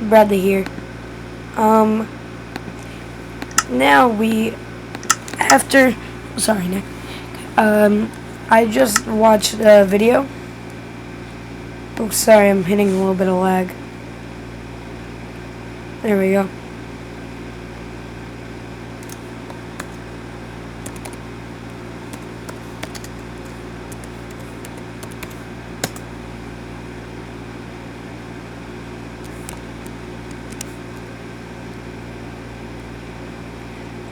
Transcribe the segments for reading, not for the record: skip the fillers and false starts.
Bradley here. Now sorry, Nick. I just watched the video. Oh, sorry, I'm hitting a little bit of lag. There we go.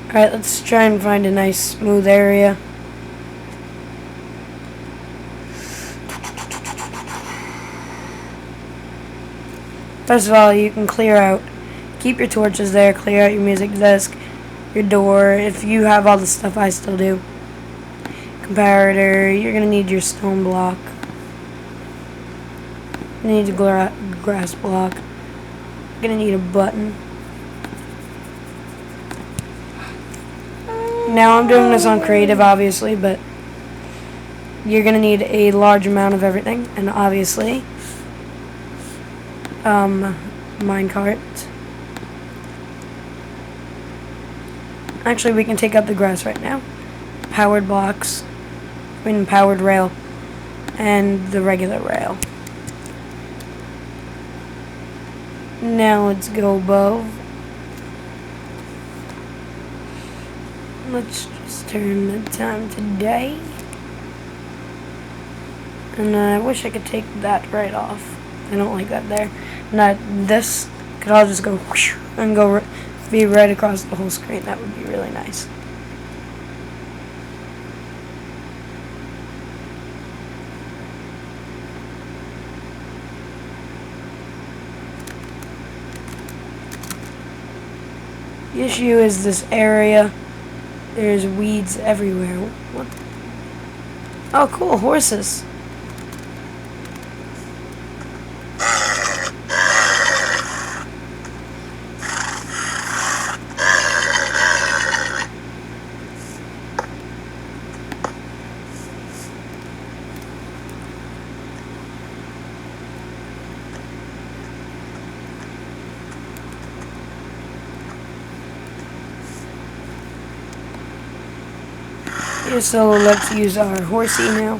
Alright, let's try and find a nice smooth area. First of all, you can clear out, keep your torches there, clear out your music desk, your door, if you have all the stuff I still do. Comparator, you're going to need your stone block. You need a grass block. You're going to need a button. Now I'm doing this on creative, obviously, but you're going to need a large amount of everything, and obviously, minecart. Actually, we can take out the grass right now. Powered blocks, powered rail, and the regular rail. Now let's go above. Let's just turn the time to day. And I wish I could take that right off. I don't like that there. Not this. Could all just go whoosh and go be right across the whole screen. That would be really nice. The issue is this area. There's weeds everywhere. What? Oh, cool, horses. Yeah, so let's use our horsey now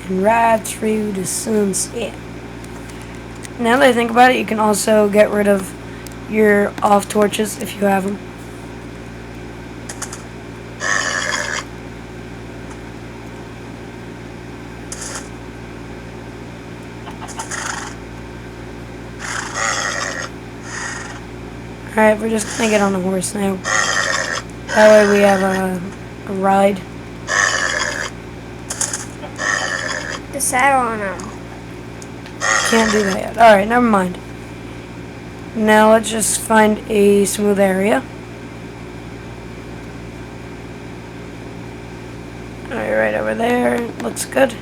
and ride through the sunset. Now that I think about it, you can also get rid of your off torches if you have them. Alright, we're just gonna get on the horse now. That way we have a ride. The saddle on him. Can't do that yet. Alright, never mind. Now let's just find a smooth area. Alright, right over there. Looks good.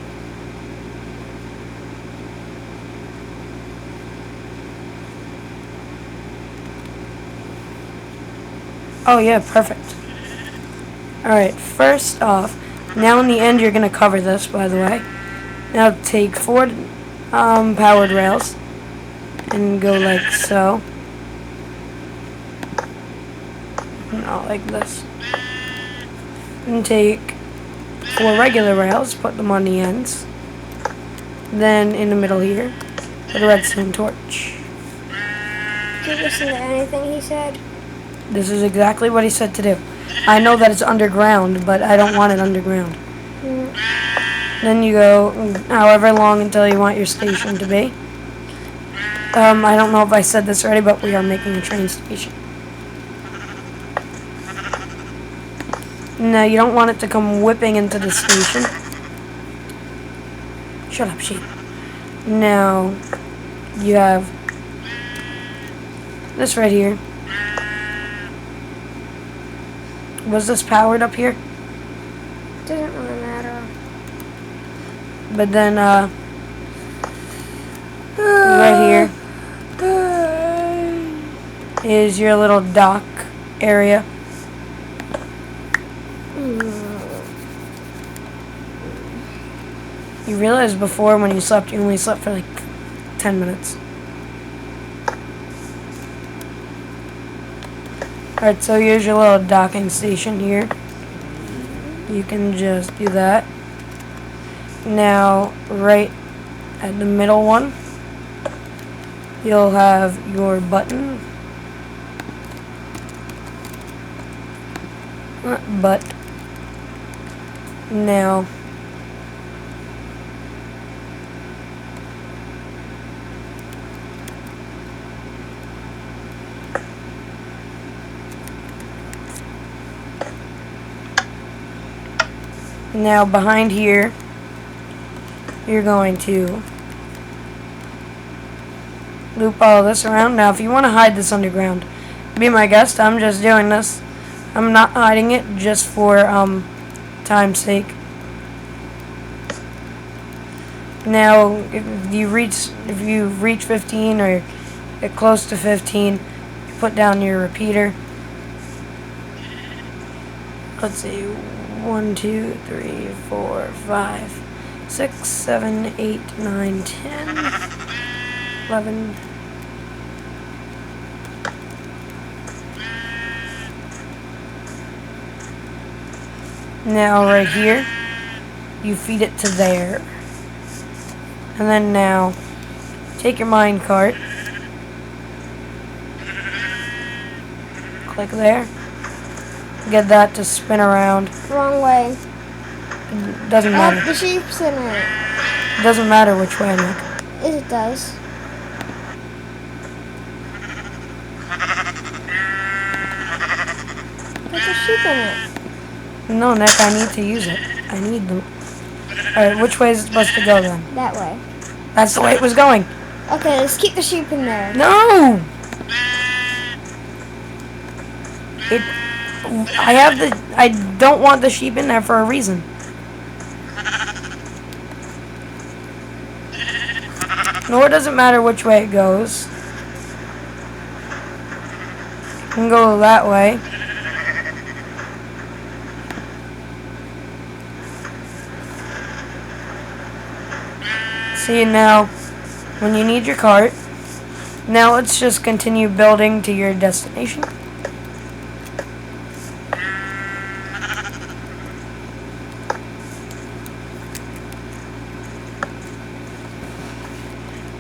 Oh yeah, perfect. Alright, first off, now in the end you're going to cover this, by the way. Now take 4 powered rails and go like so. Not like this. And take 4 regular rails, put them on the ends. Then in the middle here, put a redstone torch. Did you listen to anything he said? This is exactly what he said to do. I know that it's underground, but I don't want it underground. Then you go however long until you want your station to be. I don't know if I said this already, but we are making a train station. No, you don't want it to come whipping into the station. Shut up, sheep. Now, you have this right here. Was this powered up here? Doesn't really matter. But then, right here is your little dock area. You realized before when you slept, you only slept for like 10 minutes. Alright, so here's your little docking station here. You can just do that. Now, right at the middle one, you'll have your button. But now behind here, you're going to loop all this around. Now if you want to hide this underground, be my guest. I'm just doing this. I'm not hiding it just for time's sake. Now if you reach 15 or get close to 15, you put down your repeater. Let's see, 1, 2, 3, 4, 5, 6, 7, 8, 9, 10, 11. Now right here, you feed it to there. And then now, take your minecart, click there, get that to spin around. Wrong way. It doesn't matter. The sheep's in it. It doesn't matter which way, Nick. Yes, it does. There's a sheep in it. No, Nick, I need to use it. I need them. Alright, which way is it supposed to go then? That way. That's the way it was going. Okay, let's keep the sheep in there. No! I don't want the sheep in there for a reason. Nor does it matter which way it goes. It can go that way. See, now, when you need your cart, now let's just continue building to your destination.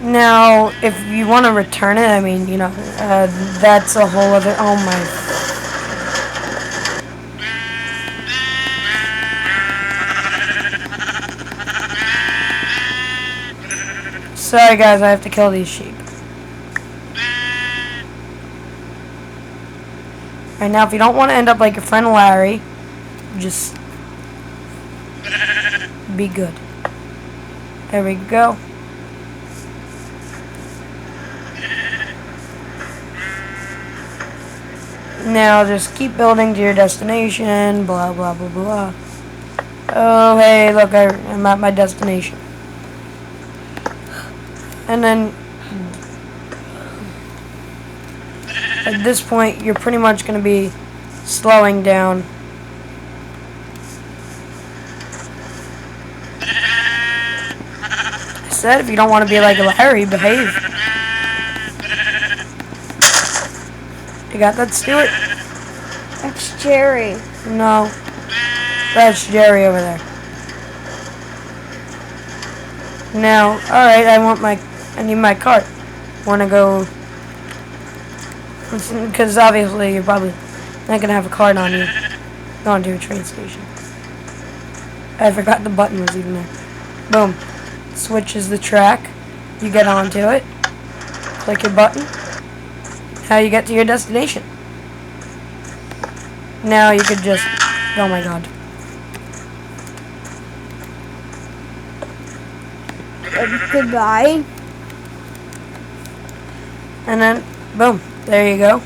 Now, if you want to return it, I mean, you know, that's a whole other, oh my. Sorry guys, I have to kill these sheep. Alright, now if you don't want to end up like your friend Larry, just be good. There we go. Now just keep building to your destination, blah blah blah blah. Oh hey, look, I'm at my destination. And then at this point you're pretty much going to be slowing down. I said if you don't want to be like Larry, behave. You got that, Stuart? That's Jerry. No. That's Jerry over there. Now, alright, I need my cart. Wanna go, because obviously you're probably not gonna have a cart on you going to a train station. I forgot the button was even there. Boom. Switches the track. You get onto it. Click your button. Now you get to your destination. Now you could just, oh my god. Goodbye. And then, boom, there you go.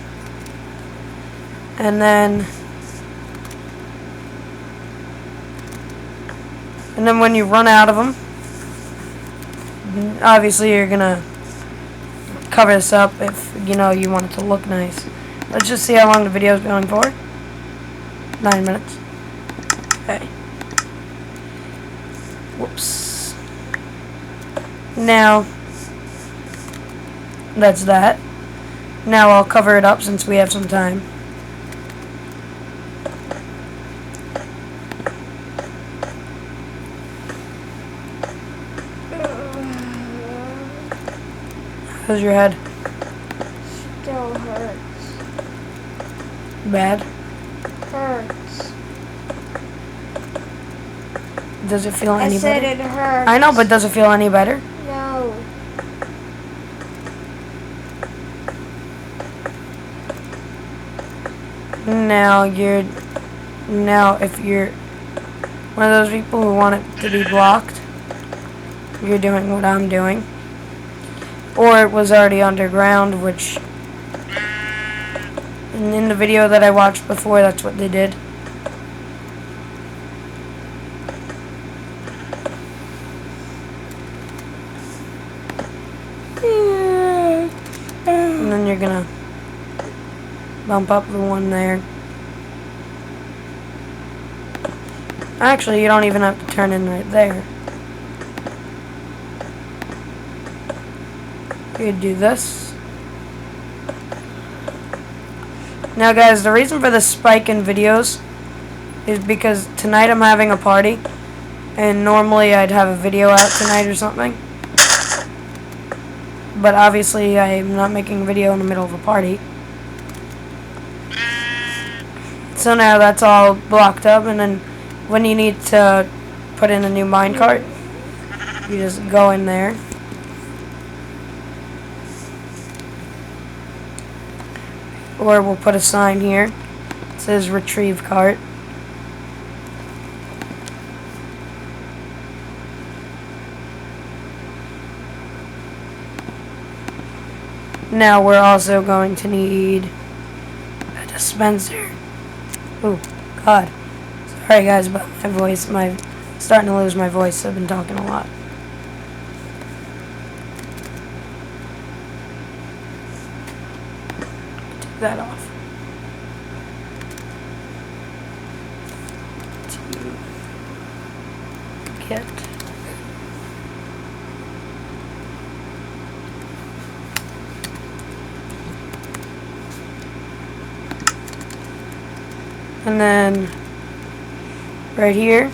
And then when you run out of them, obviously you're gonna cover this up if you know you want it to look nice. Let's just see how long the video is going for. 9 minutes. Okay. Whoops. Now that's that. Now I'll cover it up since we have some time. How's your head? Still hurts. Bad? Hurts. Does it feel I any said better? it hurts. I know, but does it feel any better? No. Now if you're one of those people who want it to be blocked, you're doing what I'm doing. Or it was already underground, which in the video that I watched before, that's what they did. And then you're gonna bump up the one there. Actually, you don't even have to turn in right there. You could do this. Now guys, the reason for the spike in videos is because tonight I'm having a party, and normally I'd have a video out tonight or something. But obviously I'm not making a video in the middle of a party. So now that's all blocked up, and then when you need to put in a new minecart, you just go in there. Or we'll put a sign here. It says retrieve cart. Now we're also going to need a dispenser. Oh, God. Sorry guys about my voice. I'm starting to lose my voice. I've been talking a lot. Take that off. To get and then right here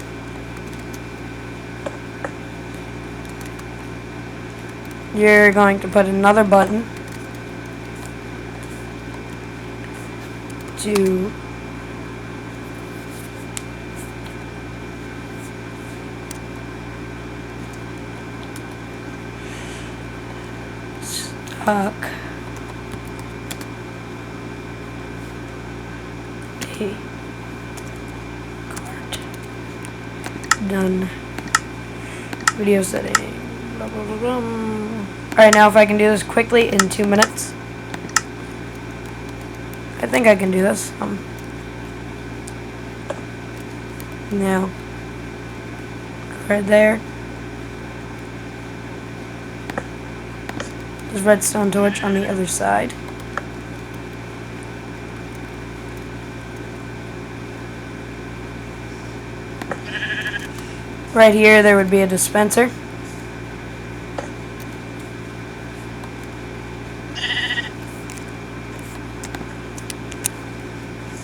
you're going to put another button to stock a cart. Done. Video setting. Blah, blah, blah, blah. Alright, now if I can do this quickly in 2 minutes. I think I can do this. Now, right there. There's redstone torch on the other side. Right here, there would be a dispenser.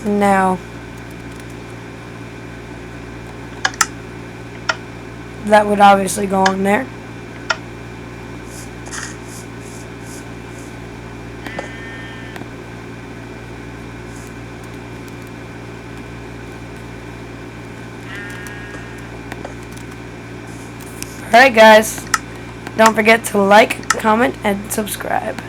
Now, that would obviously go on there. Alright guys, don't forget to like, comment, and subscribe.